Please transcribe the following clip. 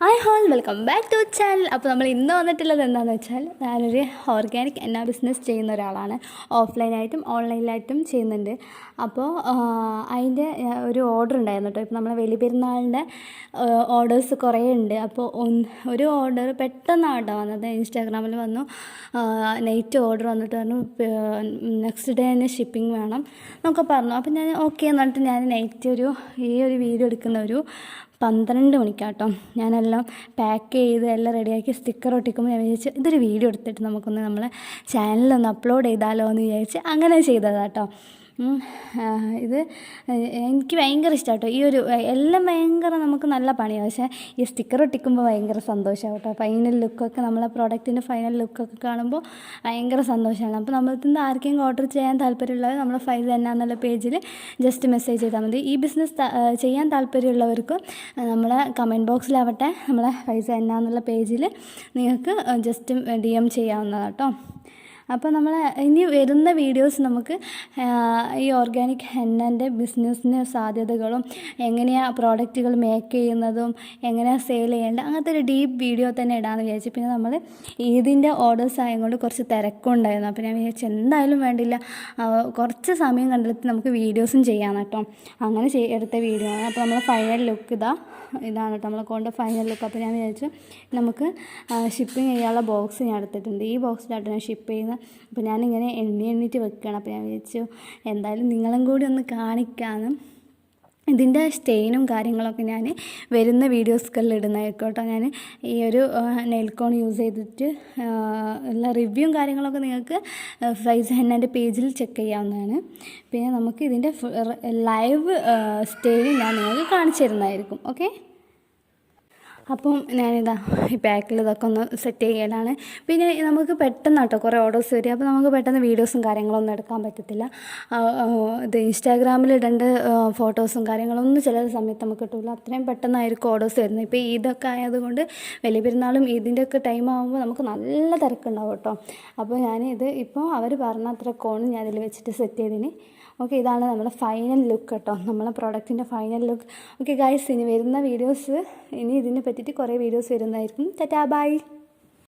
Hi all welcome back to channel. അപ്പോൾ നമ്മൾ ഇന്ന് വന്നിട്ടുള്ളത് എന്താണെന്ന് വെച്ചാൽ, ഞാനൊരു ഓർഗാനിക് ബിസിനസ് ചെയ്യുന്ന ഒരാളാണ്. ഓഫ്ലൈനായിട്ടും ഓൺലൈനിലായിട്ടും ചെയ്യുന്നുണ്ട്. അപ്പോൾ അതിൻ്റെ ഒരു ഓർഡർ ഉണ്ടായിരുന്നു കേട്ടോ. ഇപ്പോൾ നമ്മളെ വലിയ പെരുന്നാളിൻ്റെ ഓർഡേഴ്സ് കുറേ ഉണ്ട്. അപ്പോൾ ഒരു ഓർഡർ പെട്ടെന്നാണ് കേട്ടോ വന്നത്. ഇൻസ്റ്റാഗ്രാമിൽ വന്നു, നൈറ്റ് ഓർഡർ വന്നിട്ട് പറഞ്ഞു നെക്സ്റ്റ് ഡേ തന്നെ ഷിപ്പിംഗ് വേണം എന്നൊക്കെ പറഞ്ഞു. അപ്പോൾ ഞാൻ ഓക്കെ എന്ന് പറഞ്ഞിട്ട് ഞാൻ നൈറ്റ് ഈ ഒരു വീഡിയോ എടുക്കുന്ന ഒരു 12 മണിക്കാട്ടോ ഞാനെല്ലാം പാക്ക് ചെയ്ത് എല്ലാം റെഡിയാക്കി സ്റ്റിക്കർ ഒട്ടിക്കുമ്പോൾ ഞാൻ വിചാരിച്ചു ഇതൊരു വീഡിയോ എടുത്തിട്ട് നമുക്കൊന്ന് നമ്മളെ ചാനലിലൊന്ന് അപ്ലോഡ് ചെയ്താലോ എന്ന് വിചാരിച്ച് അങ്ങനെ ചെയ്തതാട്ടോ. ഇത് എനിക്ക് ഭയങ്കര ഇഷ്ടമാട്ടോ. എല്ലാം ഭയങ്കര നമുക്ക് നല്ല പണിയാണ്, പക്ഷേ ഈ സ്റ്റിക്കർ ഒട്ടിക്കുമ്പോൾ ഭയങ്കര സന്തോഷമാണ് കേട്ടോ. ഫൈനൽ ലുക്കൊക്കെ നമ്മളെ പ്രോഡക്റ്റിൻ്റെ ഫൈനൽ ലുക്കൊക്കെ കാണുമ്പോൾ ഭയങ്കര സന്തോഷമാണ്. അപ്പോൾ നമ്മൾക്ക് ആർക്കെങ്കിലും ഓർഡർ ചെയ്യാൻ താല്പര്യമുള്ളത് നമ്മളെ ഫൈസ് എന്നുള്ള പേജിൽ ജസ്റ്റ് മെസ്സേജ് ചെയ്താൽ മതി. ഈ ബിസിനസ് ചെയ്യാൻ താല്പര്യമുള്ളവർക്ക് നമ്മളെ കമൻറ്റ് ബോക്സിലാവട്ടെ നമ്മളെ ഫൈസ് എന്നുള്ള പേജിൽ നിങ്ങൾക്ക് ജസ്റ്റ് DM ചെയ്യാവുന്നതാണ് കേട്ടോ. അപ്പോൾ നമ്മൾ ഇനി വരുന്ന വീഡിയോസ് നമുക്ക് ഈ ഓർഗാനിക് ഹെന്നൻ്റെ ബിസിനസ്സിന് സാധ്യതകളും എങ്ങനെയാണ് പ്രോഡക്റ്റുകൾ മേക്ക് ചെയ്യുന്നതും എങ്ങനെയാണ് സെയിൽ ചെയ്യേണ്ടത് അങ്ങനത്തെ ഒരു ഡീപ്പ് വീഡിയോ തന്നെ ഇടാമെന്ന് വിചാരിച്ചു. പിന്നെ നമ്മൾ ഈദിൻ്റെ ഓർഡേഴ്സ് ആയതുകൊണ്ട് കുറച്ച് തിരക്കുണ്ടായിരുന്നു. അപ്പോൾ ഞാൻ വിചാരിച്ചു എന്തായാലും വേണ്ടില്ല, കുറച്ച് സമയം കണ്ടെത്തി നമുക്ക് വീഡിയോസും ചെയ്യാം കേട്ടോ. അങ്ങനെ എടുത്ത വീഡിയോ ആണ്. അപ്പോൾ നമ്മൾ ഫൈനൽ ലുക്ക് ഇതാണ് കേട്ടോ നമ്മളെ കൊണ്ട് ഫൈനൽ ലുക്ക്. അപ്പോൾ ഞാൻ വിചാരിച്ചു നമുക്ക് ഷിപ്പിംഗ് ചെയ്യാനുള്ള ബോക്സ് ഞാൻ എടുത്തിട്ടുണ്ട്. ഈ ബോക്സിലായിട്ട് ഞാൻ ഷിപ്പ് ചെയ്യുന്നത്. അപ്പോൾ ഞാനിങ്ങനെ എണ്ണിയിട്ട് വെക്കുകയാണ്. അപ്പോൾ ഞാൻ വിചാരിച്ചു എന്തായാലും നിങ്ങളും കൂടി ഒന്ന് കാണിക്കാമെന്ന്. ഇതിൻ്റെ സ്റ്റെയിനും കാര്യങ്ങളൊക്കെ ഞാൻ വരുന്ന വീഡിയോസുകളിൽ ഇടുന്നതായിരിക്കും കേട്ടോ. ഞാൻ ഈ ഒരു നെയിൽക്കോൺ യൂസ് ചെയ്തിട്ട് ഉള്ള റിവ്യൂവും കാര്യങ്ങളൊക്കെ നിങ്ങൾക്ക് ഫൈസ് ഹെന്നൻ്റെ പേജിൽ ചെക്ക് ചെയ്യാവുന്നതാണ്. പിന്നെ നമുക്ക് ഇതിൻ്റെ ലൈവ് സ്റ്റെയിനും ഞാൻ നിങ്ങൾക്ക് കാണിച്ചു തരുന്നതായിരിക്കും. ഓക്കെ, അപ്പം ഞാനിതാ ഈ പാക്കിൽ ഇതൊക്കെ ഒന്ന് സെറ്റ് ചെയ്യലാണ്. പിന്നെ നമുക്ക് പെട്ടെന്ന് കേട്ടോ കുറേ ഓർഡേഴ്സ് വരും. അപ്പോൾ നമുക്ക് പെട്ടെന്ന് വീഡിയോസും കാര്യങ്ങളൊന്നും എടുക്കാൻ പറ്റത്തില്ല. ഇത് ഇൻസ്റ്റാഗ്രാമിൽ ഇടേണ്ട ഫോട്ടോസും കാര്യങ്ങളൊന്നും ചില സമയത്ത് നമുക്ക് കിട്ടില്ല. അത്രയും പെട്ടെന്നായിരിക്കും ഓർഡേഴ്സ് വരുന്നത്. ഇപ്പോൾ ഈദൊക്കെ ആയതുകൊണ്ട് വലിയ പെരുന്നാളും ഈദിൻ്റെയൊക്കെ ടൈം ആകുമ്പോൾ നമുക്ക് നല്ല തിരക്കുണ്ടാവും കേട്ടോ. അപ്പോൾ ഞാനിത് ഇപ്പോൾ അവർ പറഞ്ഞ അത്ര കോൺ ഞാൻ ഇതിൽ വെച്ചിട്ട് സെറ്റ് ചെയ്തിന്. ഓക്കെ, ഇതാണ് നമ്മുടെ ഫൈനൽ ലുക്ക് കേട്ടോ, നമ്മളെ പ്രോഡക്റ്റിൻ്റെ ഫൈനൽ ലുക്ക്. ഓക്കെ ഗൈസ്, ഇനി വരുന്ന വീഡിയോസ് ഇനി ഇതിനെ പറ്റിയിട്ട് കുറേ വീഡിയോസ് വരുന്നതായിരിക്കും. Tata bye.